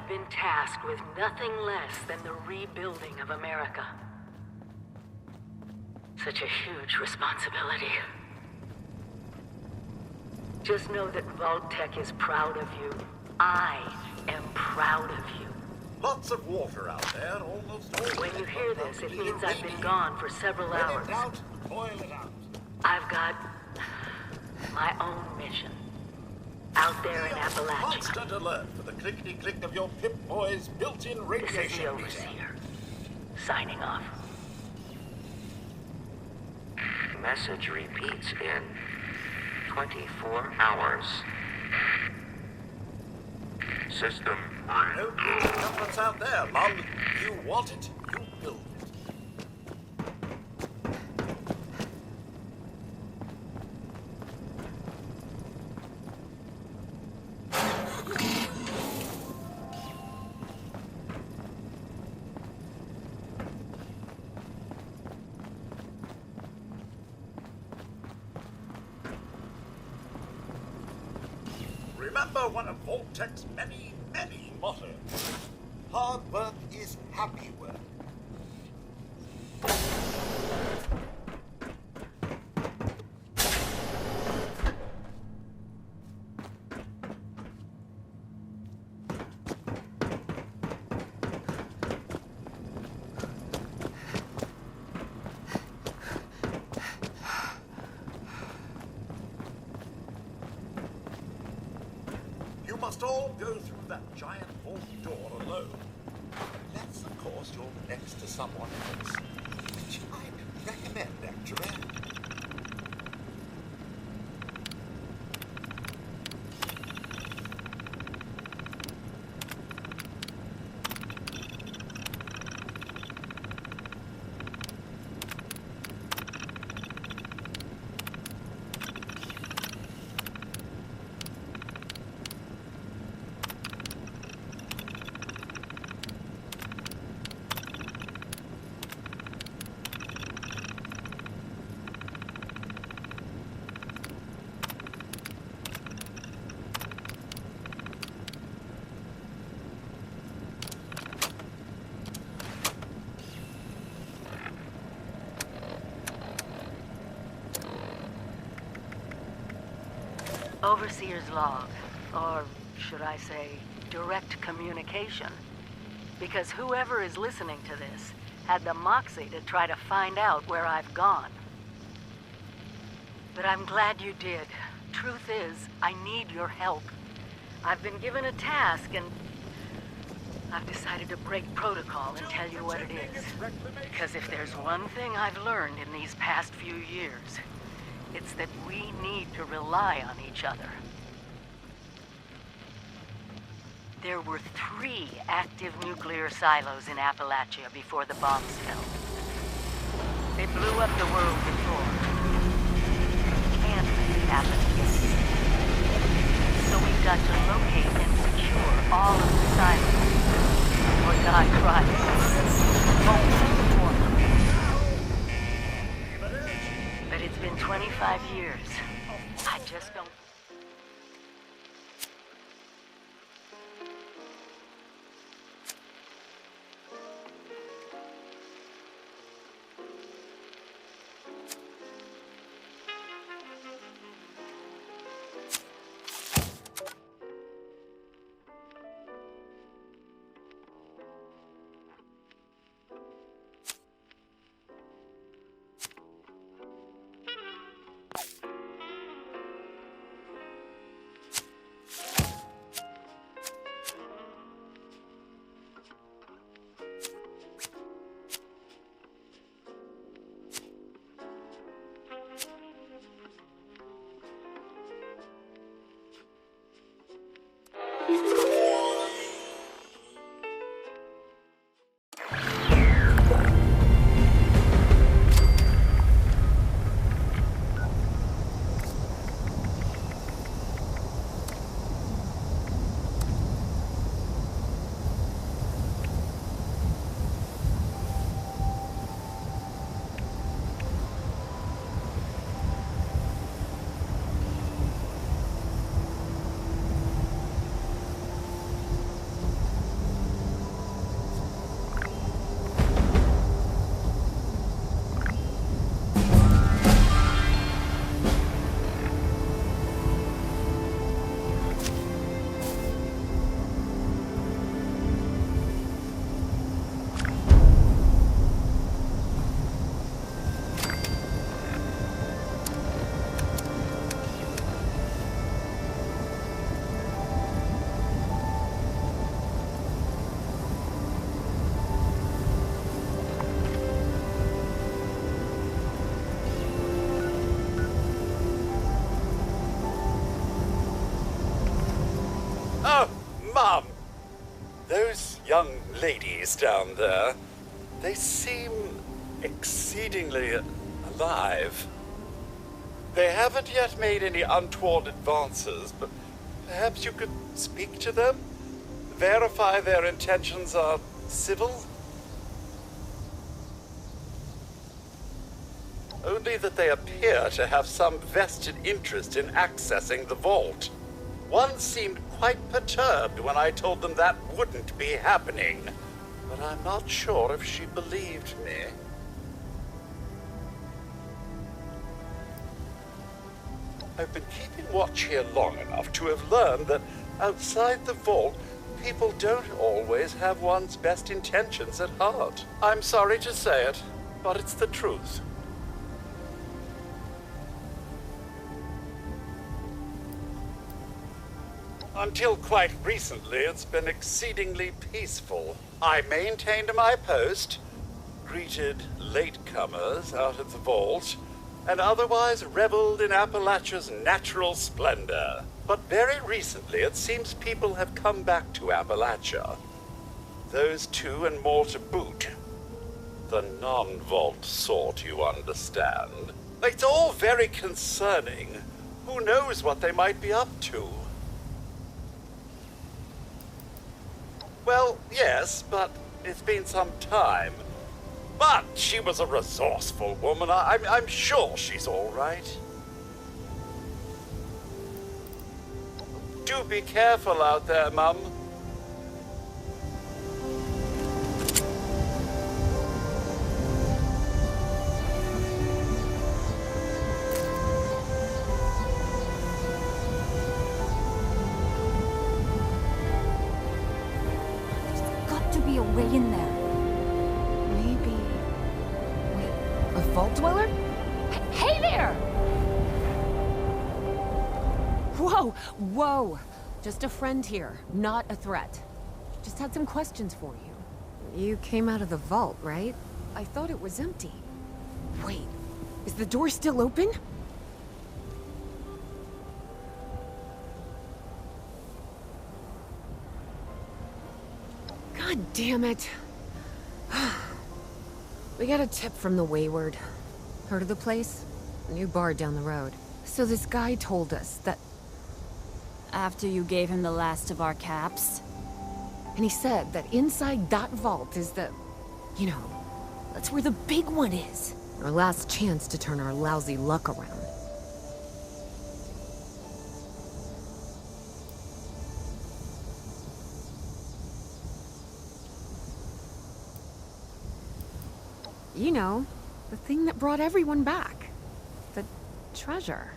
I've been tasked with nothing less than the rebuilding of America. Such a huge responsibility. Just know that Vault-Tec is proud of you. I am proud of you. Lots of water out there, almost always. When you hear this, it means I've been gone for several When in hours. doubt, boil it out. I've got my own mission. Out there in Appalachia. Constant alert for the clickety-click of your Pip-Boy's built-in This is the radiation meter. Overseer. Signing off. Message repeats in 24 hours. System No comforts out there, Mom. You want it, you build it. Remember one of Vault-Tec's many, many mottos. Hard work is happy work. You must all go through that giant vault door alone. Unless, of course, you're next to someone else. Which I'd recommend, actually. Overseer's log, or should I say, direct communication. Because whoever is listening to this had the moxie to try to find out where I've gone. But I'm glad you did. Truth is, I need your help. I've been given a task and I've decided to break protocol and tell you what it is. Because if there's one thing I've learned in these past few years, it's that we need to rely on each other. There were 3 active nuclear silos in Appalachia before the bombs fell. They blew up the world before. Can't let it happen again. So we've got to locate and secure all of the silos, or die trying. Hopefully for them. But it's been 25 years. I just don't... young ladies down there. They seem exceedingly alive. They haven't yet made any untoward advances, but perhaps you could speak to them? Verify their intentions are civil? Only that they appear to have some vested interest in accessing the vault. One seemed quite perturbed when I told them that wouldn't be happening, but I'm not sure if she believed me. I've been keeping watch here long enough to have learned that outside the vault, people don't always have one's best intentions at heart. I'm sorry to say it, but it's the truth. Until quite recently, it's been exceedingly peaceful. I maintained my post, greeted latecomers out of the vault, and otherwise reveled in Appalachia's natural splendor. But very recently, it seems people have come back to Appalachia. Those two and more to boot. The non-vault sort, you understand. It's all very concerning. Who knows what they might be up to? Well, yes, but it's been some time. But she was a resourceful woman. I'm sure she's all right. Do be careful out there, Mum. There's got to be a way in there. Maybe... Wait, a vault dweller? Hey there! Whoa, whoa! Just a friend here, not a threat. Just had some questions for you. You came out of the vault, right? I thought it was empty. Wait, is the door still open? God damn it. We got a tip from the Wayward. Heard of the place? A new bar down the road. So this guy told us that... After you gave him the last of our caps? And he said that inside that vault is the... You know, that's where the big one is. Our last chance to turn our lousy luck around. You know, the thing that brought everyone back. The treasure.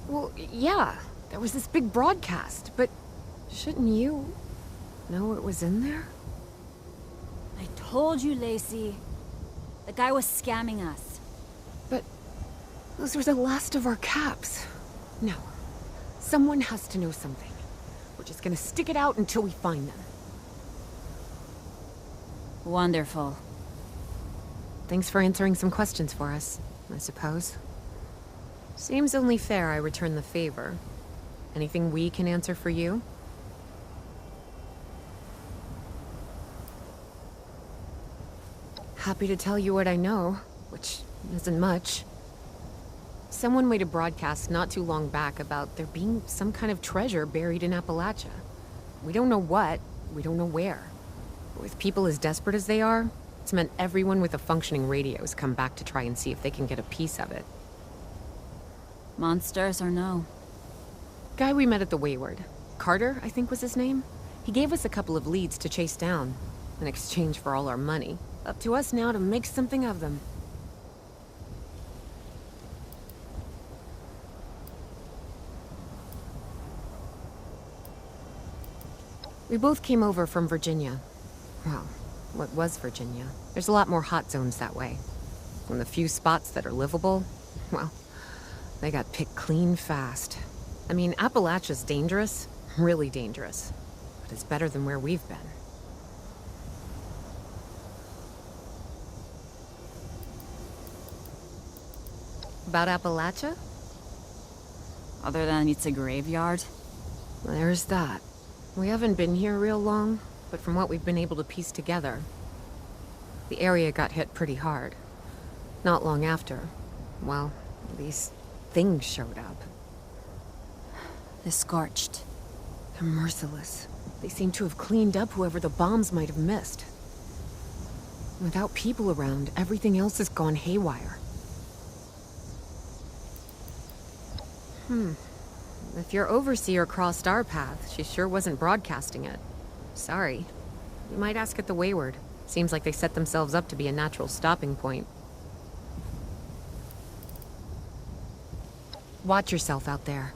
Well, yeah, there was this big broadcast, but shouldn't you know what was in there? I told you, Lacey. The guy was scamming us. But those were the last of our caps. No, someone has to know something. We're just gonna stick it out until we find them. Wonderful. Thanks for answering some questions for us, I suppose. Seems only fair I return the favor. Anything we can answer for you? Happy to tell you what I know, which isn't much. Someone made a broadcast not too long back about there being some kind of treasure buried in Appalachia. We don't know what, we don't know where. But with people as desperate as they are, it's meant everyone with a functioning radio has come back to try and see if they can get a piece of it. Monsters or no? Guy we met at the Wayward. Carter, I think was his name. He gave us a couple of leads to chase down, in exchange for all our money. Up to us now to make something of them. We both came over from Virginia. Well, what was Virginia? There's a lot more hot zones that way. And the few spots that are livable, well, they got picked clean fast. I mean, Appalachia's dangerous, really dangerous. But it's better than where we've been. About Appalachia? Other than it's a graveyard? There's that. We haven't been here real long, but from what we've been able to piece together, the area got hit pretty hard. Not long after, well, these things showed up. The Scorched. They're merciless. They seem to have cleaned up whoever the bombs might have missed. Without people around, everything else has gone haywire. If your overseer crossed our path, she sure wasn't broadcasting it. Sorry. You might ask at the Wayward. Seems like they set themselves up to be a natural stopping point. Watch yourself out there.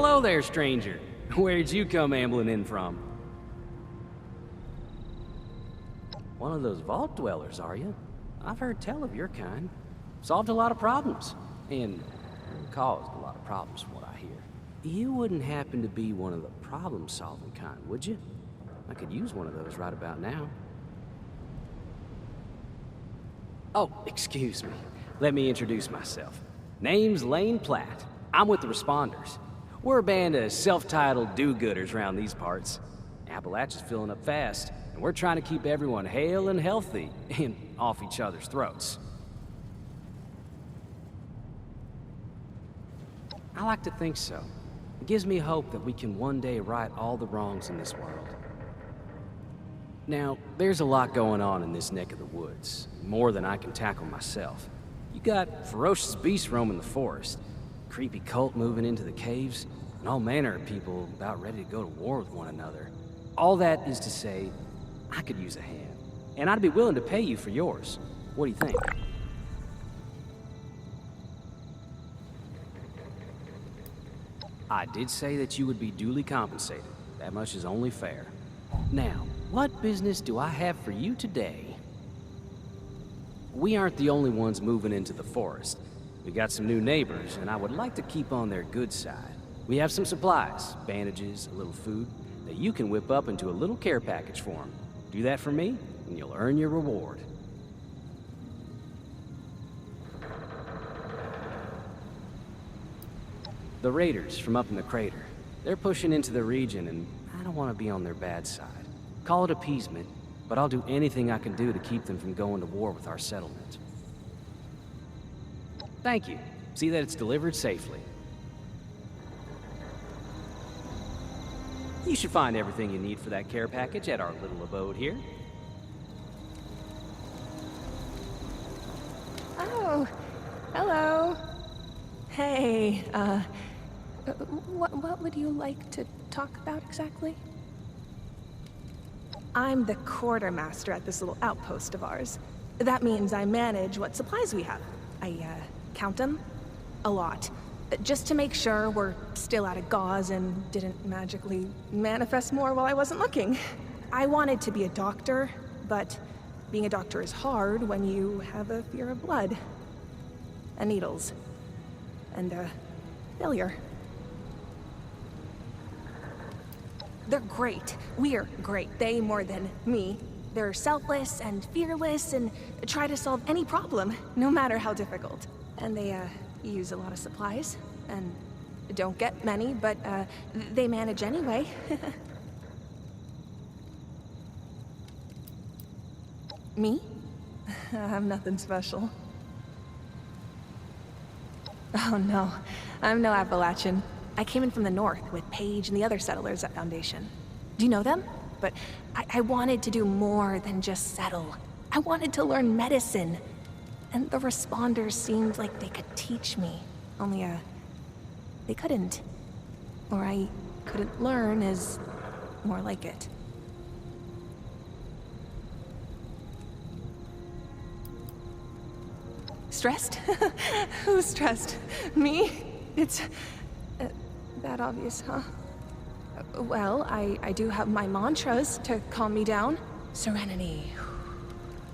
hello there, stranger. Where'd you come ambling in from? One of those vault dwellers, are you? I've heard tell of your kind. Solved a lot of problems. And caused a lot of problems from what I hear. You wouldn't happen to be one of the problem-solving kind, would you? I could use one of those right about now. Oh, excuse me. Let me introduce myself. Name's Lane Platt. I'm with the Responders. We're a band of self-titled do-gooders around these parts. Appalachia's filling up fast, and we're trying to keep everyone hale and healthy and off each other's throats. I like to think so. It gives me hope that we can one day right all the wrongs in this world. Now, there's a lot going on in this neck of the woods, more than I can tackle myself. You got ferocious beasts roaming the forest, creepy cult moving into the caves, and all manner of people about ready to go to war with one another. All that is to say, I could use a hand, and I'd be willing to pay you for yours. What do you think? I did say that you would be duly compensated. That much is only fair. Now, what business do I have for you today? We aren't the only ones moving into the forest. We got some new neighbors, and I would like to keep on their good side. We have some supplies, bandages, a little food, that you can whip up into a little care package for them. Do that for me, and you'll earn your reward. The raiders from up in the crater. They're pushing into the region, and I don't want to be on their bad side. Call it appeasement, but I'll do anything I can do to keep them from going to war with our settlement. Thank you. See that it's delivered safely. You should find everything you need for that care package at our little abode here. Oh, hello. Hey, what would you like to talk about exactly? I'm the quartermaster at this little outpost of ours. That means I manage what supplies we have. I, count them. A lot. Just to make sure we're still out of gauze and didn't magically manifest more while I wasn't looking. I wanted to be a doctor, but being a doctor is hard when you have a fear of blood. And needles. And, failure. They're great. We're great. They more than me. They're selfless and fearless and try to solve any problem, no matter how difficult. And they, use a lot of supplies. And don't get many, but, they manage anyway. Me? I'm nothing special. Oh no, I'm no Appalachian. I came in from the north with Paige and the other settlers at Foundation. Do you know them? But I wanted to do more than just settle. I wanted to learn medicine. And the Responders seemed like they could teach me. Only, they couldn't. Or I couldn't learn is more like it. Stressed? Who's stressed? Me? It's that obvious, huh? Well, I do have my mantras to calm me down. Serenity.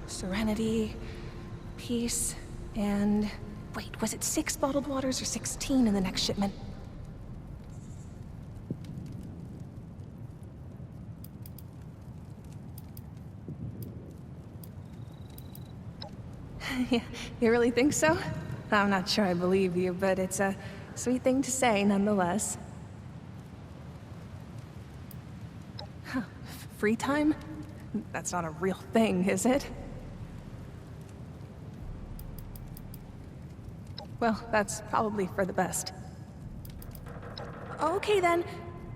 Serenity, peace, and... Wait, was it 6 bottled waters or 16 in the next shipment? Yeah, you really think so? I'm not sure I believe you, but it's a sweet thing to say nonetheless. Huh. Free time? That's not a real thing, is it? Well, that's probably for the best. Okay then,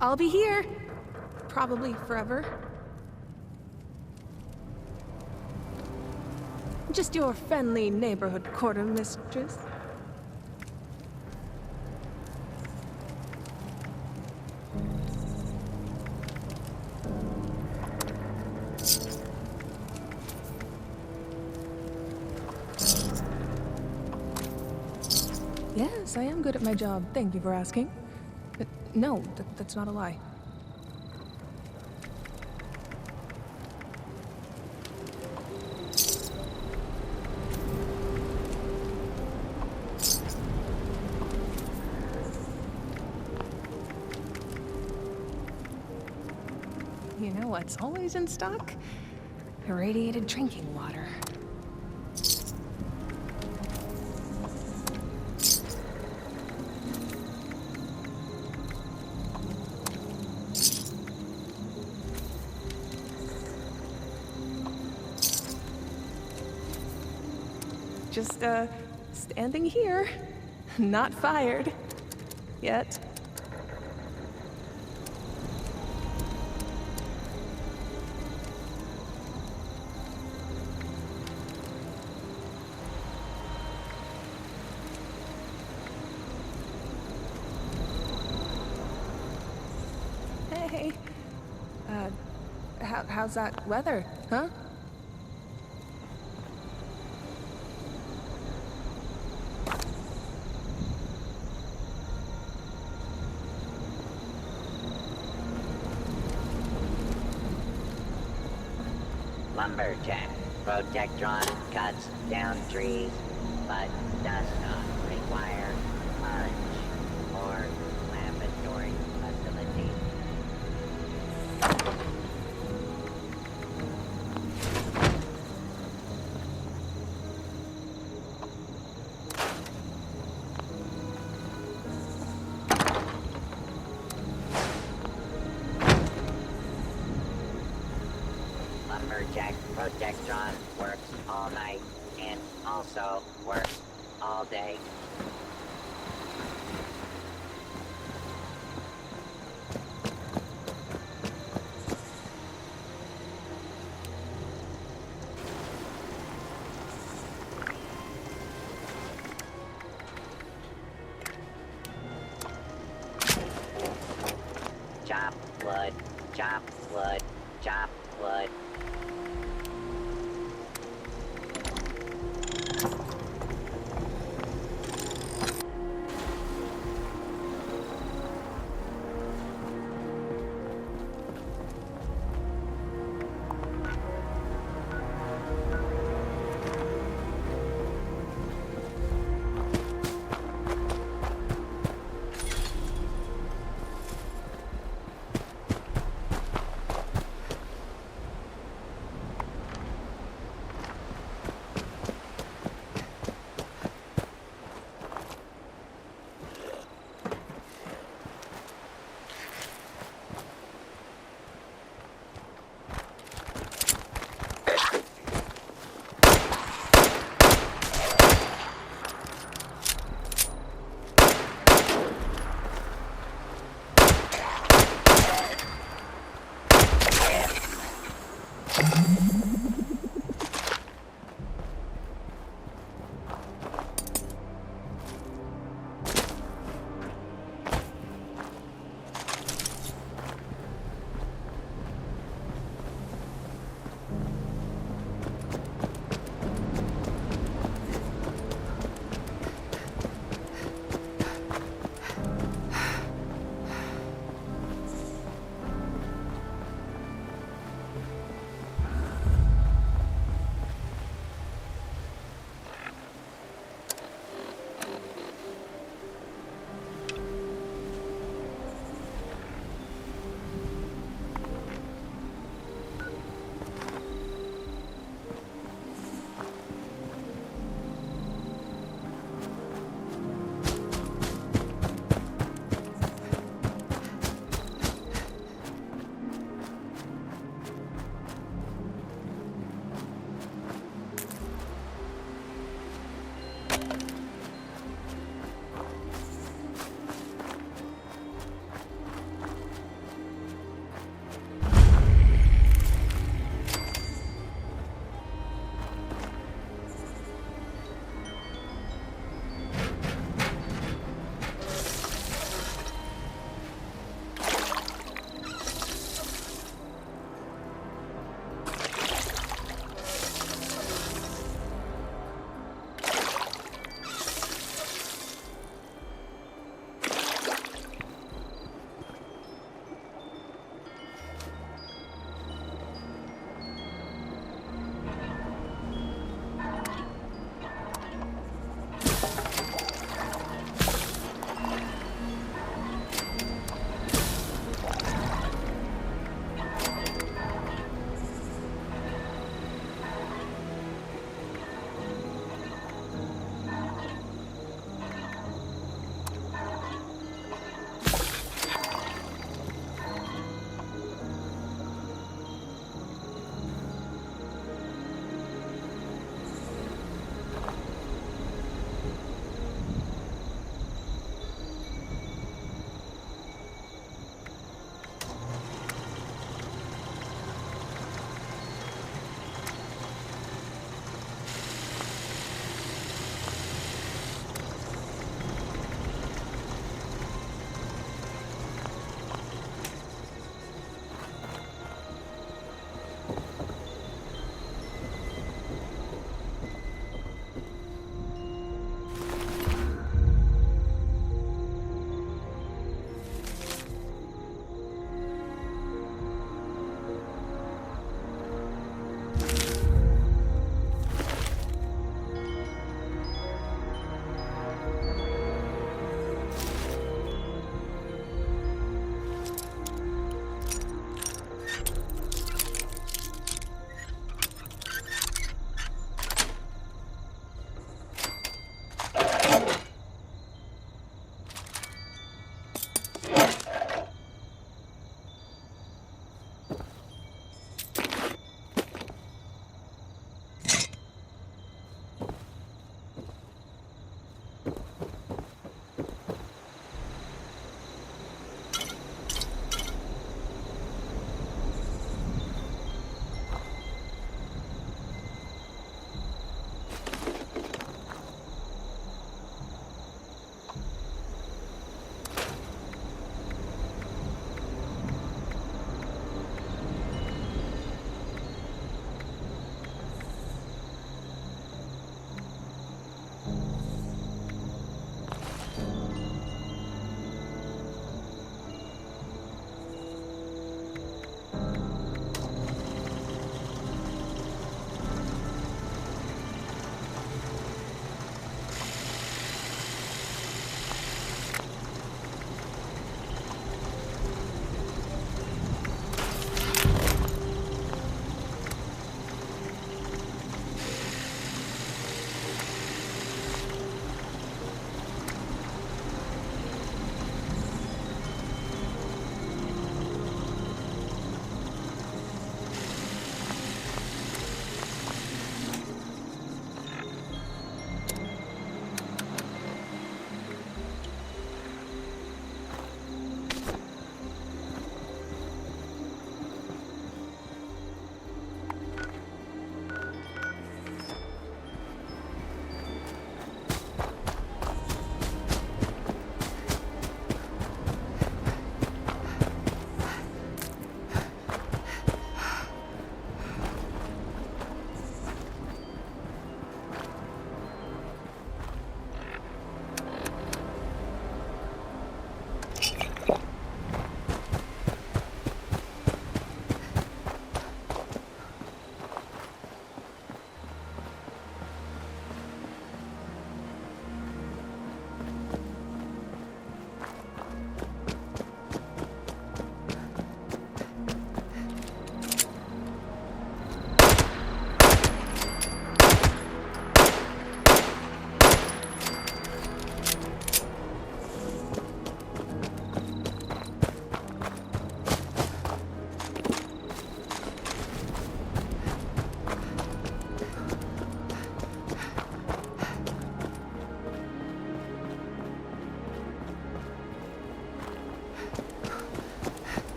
I'll be here. Probably forever. Just your friendly neighborhood quartermistress. Yes, I am good at my job. Thank you for asking. But No, that's not a lie. You know what's always in stock? Irradiated drinking water. Just, standing here. Not fired. Yet. Hey. How's that weather, huh? Lumberjack. Protectron cuts down trees, but does not require punch or laboratory facility. Lumberjack Protectron works all night and also works all day. Chop wood, chop wood, chop wood.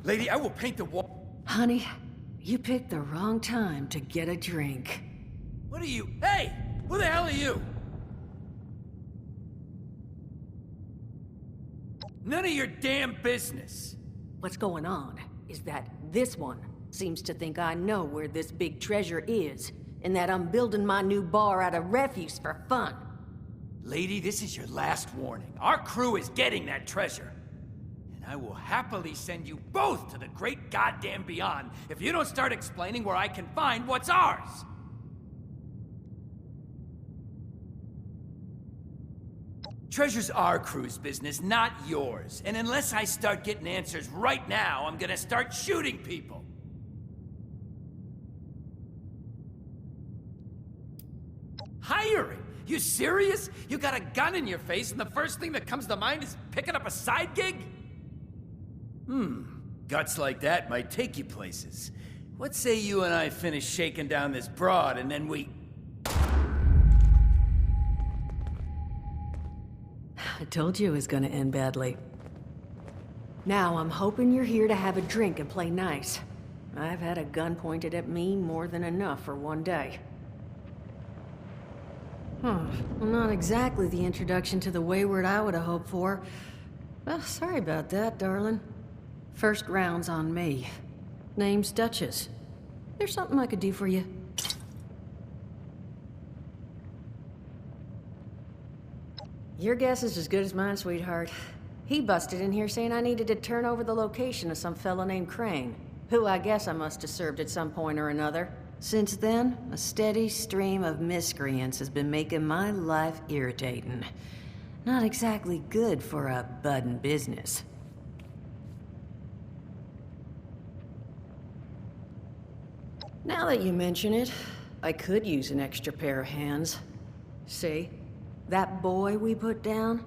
Lady, I will paint the wall. Honey, you picked the wrong time to get a drink. What are you? Hey! Who the hell are you? None of your damn business. What's going on is that this one seems to think I know where this big treasure is, and that I'm building my new bar out of refuse for fun. Lady, this is your last warning. Our crew is getting that treasure. And I will happily send you both to the great goddamn beyond if you don't start explaining where I can find what's ours. Treasure's our crew's business, not yours. And unless I start getting answers right now, I'm gonna start shooting people. Hiring? You serious? You got a gun in your face and the first thing that comes to mind is picking up a side gig? Guts like that might take you places. What say you and I finish shaking down this broad and then we... I told you it was gonna end badly. Now I'm hoping you're here to have a drink and play nice. I've had a gun pointed at me more than enough for one day. Well, not exactly the introduction to the Wayward I would have hoped for. Well, sorry about that, darling. First round's on me. Name's Duchess. There's something I could do for you. Your guess is as good as mine, sweetheart. He busted in here saying I needed to turn over the location of some fella named Crane, who I guess I must have served at some point or another. Since then, a steady stream of miscreants has been making my life irritating. Not exactly good for a budding business. Now that you mention it, I could use an extra pair of hands. See? That boy we put down?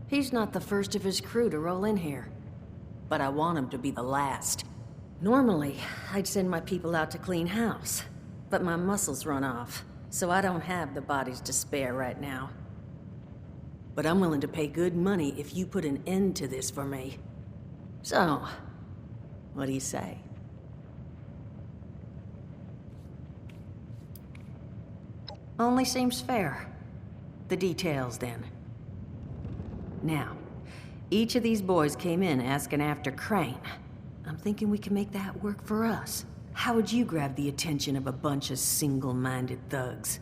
He's not the first of his crew to roll in here. But I want him to be the last. Normally, I'd send my people out to clean house. But my muscles run off, so I don't have the bodies to spare right now. But I'm willing to pay good money if you put an end to this for me. So, what do you say? Only seems fair. The details, then. Now, each of these boys came in asking after Crane. I'm thinking we can make that work for us. How would you grab the attention of a bunch of single-minded thugs?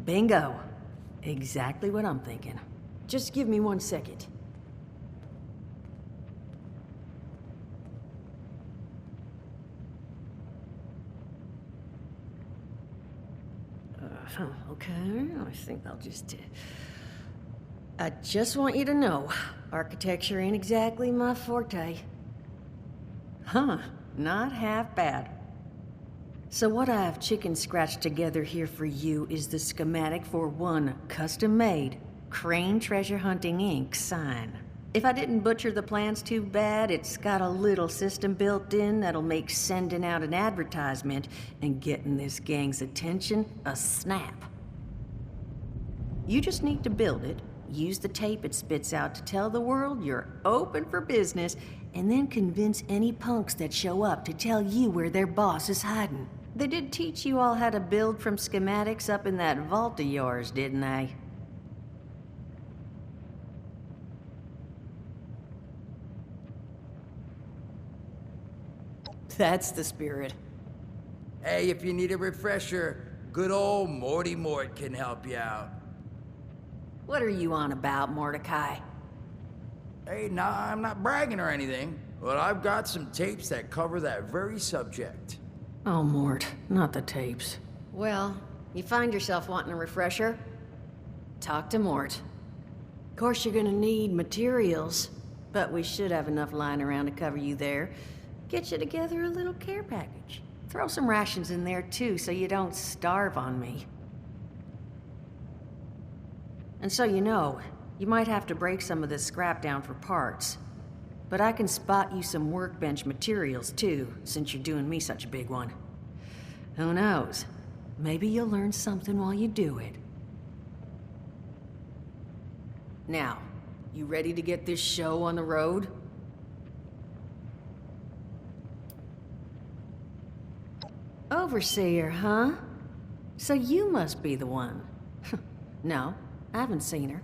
Bingo. Exactly what I'm thinking. Just give me 1 second. Okay, I think I'll just... I just want you to know, architecture ain't exactly my forte. Huh, not half bad. So what I've chicken scratched together here for you is the schematic for one custom-made Crane Treasure Hunting Inc. sign. If I didn't butcher the plans too bad, it's got a little system built in that'll make sending out an advertisement and getting this gang's attention a snap. You just need to build it, use the tape it spits out to tell the world you're open for business, and then convince any punks that show up to tell you where their boss is hiding. They did teach you all how to build from schematics up in that vault of yours, didn't they? That's the spirit. Hey, if you need a refresher, good old Morty Mort can help you out. What are you on about, Mordecai? Hey, nah, I'm not bragging or anything, but I've got some tapes that cover that very subject. Oh, Mort, not the tapes. Well, you find yourself wanting a refresher? Talk to Mort. Of course, you're gonna need materials, but we should have enough lying around to cover you there. Get you together a little care package. Throw some rations in there, too, so you don't starve on me. And so you know, you might have to break some of this scrap down for parts. but I can spot you some workbench materials too, since you're doing me such a big one. Who knows? Maybe you'll learn something while you do it. Now, you ready to get this show on the road? Overseer, huh? So you must be the one. No, I haven't seen her,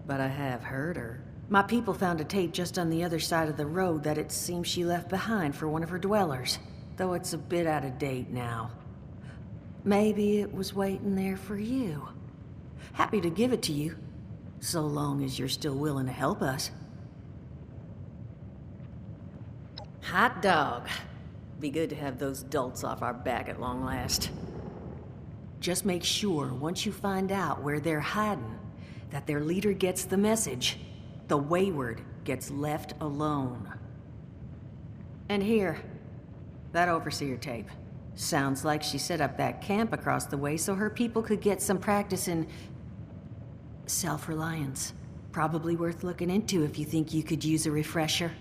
but I have heard her. My people found a tape just on the other side of the road that it seems she left behind for one of her dwellers, though it's a bit out of date now. Maybe it was waiting there for you. Happy to give it to you, so long as you're still willing to help us. Hot dog. Be good to have those dolts off our back at long last. Just make sure, once you find out where they're hiding, that their leader gets the message. The Wayward gets left alone. And here, that Overseer tape. Sounds like she set up that camp across the way so her people could get some practice in self-reliance. Probably worth looking into if you think you could use a refresher.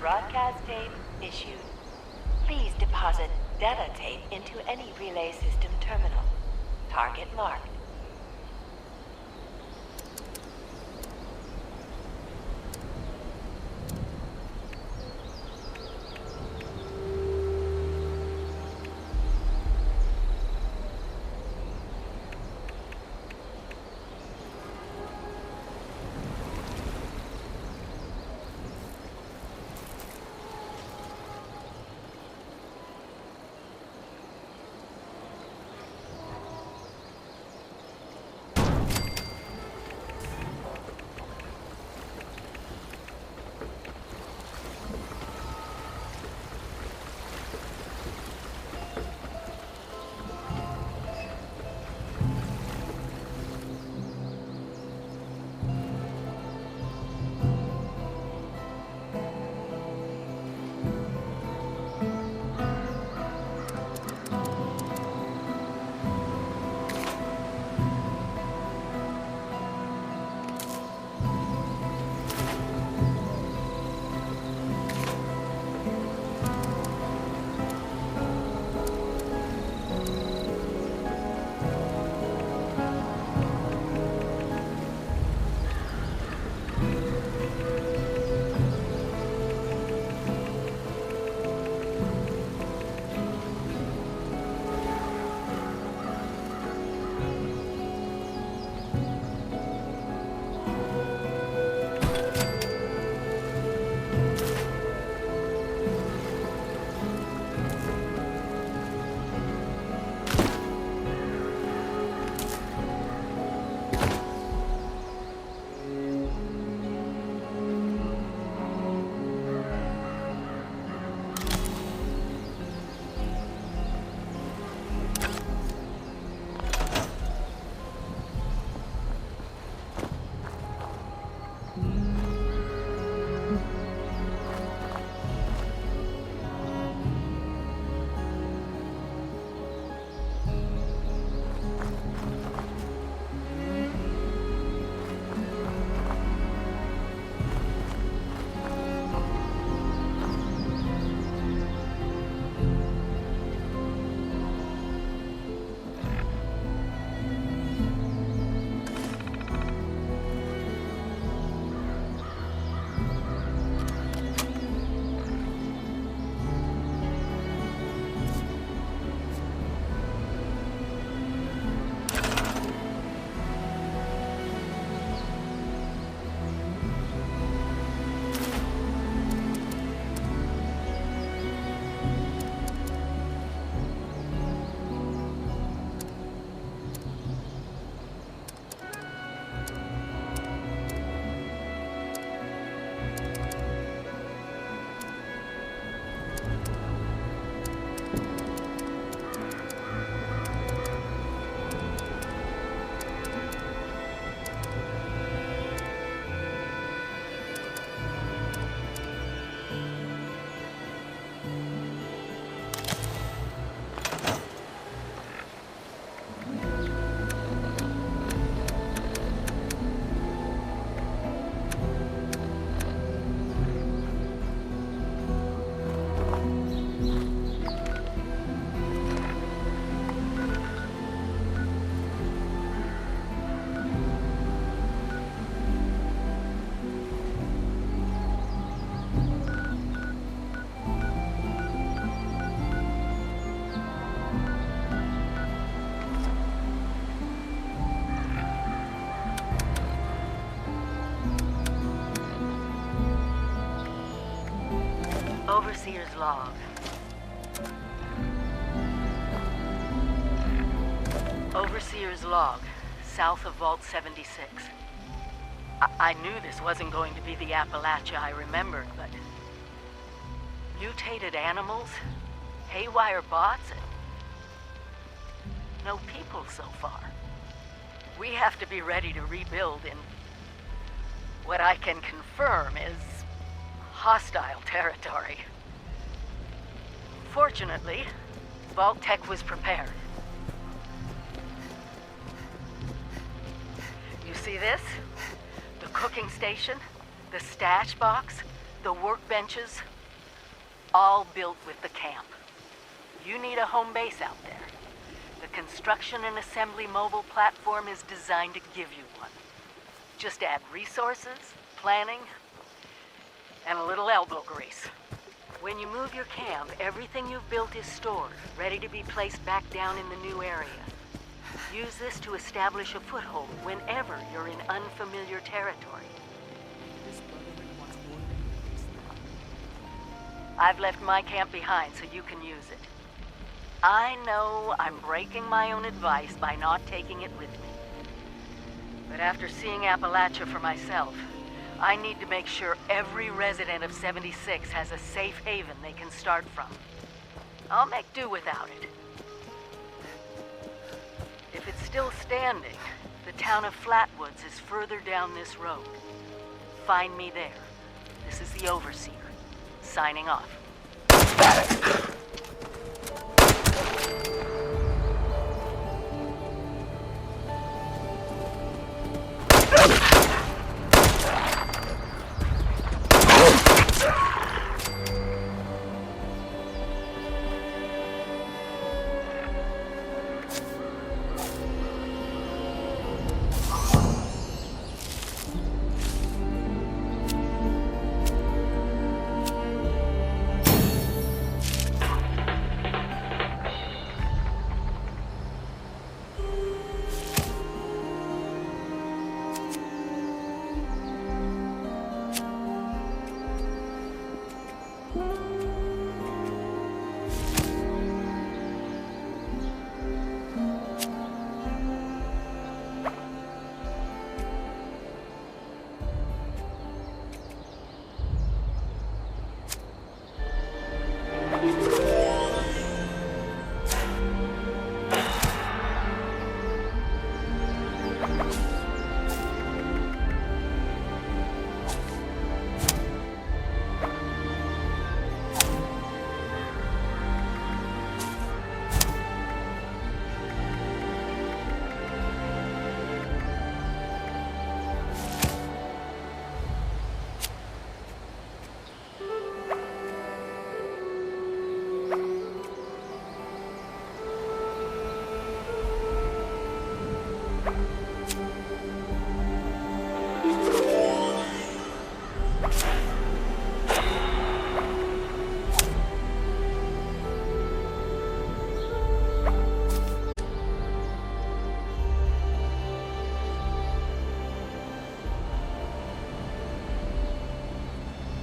Broadcast tape issued. Please deposit data tape into any relay system terminal. Target marked. Overseer's log. Overseer's log, south of Vault 76. I knew this wasn't going to be the Appalachia I remembered, but... mutated animals, haywire bots, and... no people so far. We have to be ready to rebuild in... what I can confirm is... hostile territory. Fortunately, Vault Tech was prepared. You see this? The cooking station, the stash box, the workbenches, all built with the camp. You need a home base out there. The construction and assembly mobile platform is designed to give you one. Just add resources, planning, and a little elbow grease. When you move your camp, everything you've built is stored, ready to be placed back down in the new area. Use this to establish a foothold whenever you're in unfamiliar territory. I've left my camp behind so you can use it. I know I'm breaking my own advice by not taking it with me. But after seeing Appalachia for myself, I need to make sure every resident of 76 has a safe haven they can start from. I'll make do without it. If it's still standing, the town of Flatwoods is further down this road. Find me there. This is the Overseer, signing off.